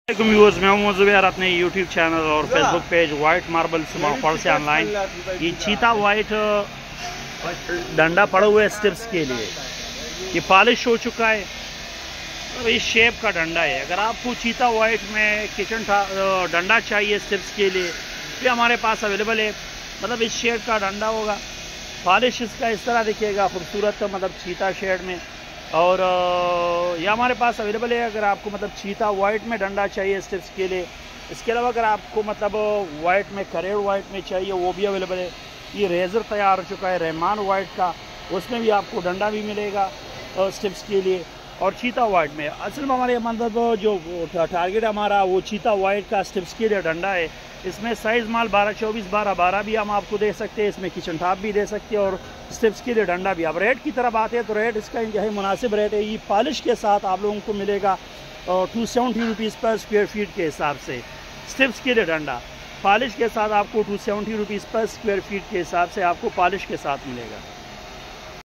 Viewers, मैं हूं ज़ुबैर, अपने यूट्यूब चैनल और Facebook page white marble fall से ऑनलाइन। ये चीता वाइट डंडा पड़ा हुआ है स्टिप्स के लिए। ये पॉलिश हो चुका है और इस शेप का डंडा है। अगर आपको चीता वाइट में किचन डंडा चाहिए स्टिप्स के लिए, ये हमारे पास अवेलेबल है। मतलब इस शेप का डंडा होगा, पॉलिश इसका इस तरह दिखेगा खूबसूरत, मतलब चीता शेड में। और यह हमारे पास अवेलेबल है। अगर आपको मतलब चीता वाइट में डंडा चाहिए स्टिप्स के लिए, इसके अलावा अगर आपको मतलब वाइट में करेड़ वाइट में चाहिए वो भी अवेलेबल है। ये रेज़र तैयार हो चुका है रहमान वाइट का, उसमें भी आपको डंडा भी मिलेगा स्टिप्स के लिए। और चीता वाइट में असल में हमारे मतलब जो टारगेट हमारा वो चीता वाइट का स्टिप्स के लिए डंडा है। इसमें साइज़ माल 12-24, 12-12 भी हम आपको दे सकते हैं। इसमें किचन टॉप भी दे सकते हैं और स्टिप्स के लिए डंडा भी। अब रेट की तरफ आते हैं तो रेट इसका इंतहाई मुनासिब रेट है। ये पॉलिश के साथ आप लोगों को मिलेगा 270 रुपीज़ पर स्क्वायर फीट के हिसाब से। स्टिप्स के लिए डंडा पॉलिश के साथ आपको 270 रुपीज़ पर स्क्वायर फीट के हिसाब से आपको पॉलिश के साथ मिलेगा।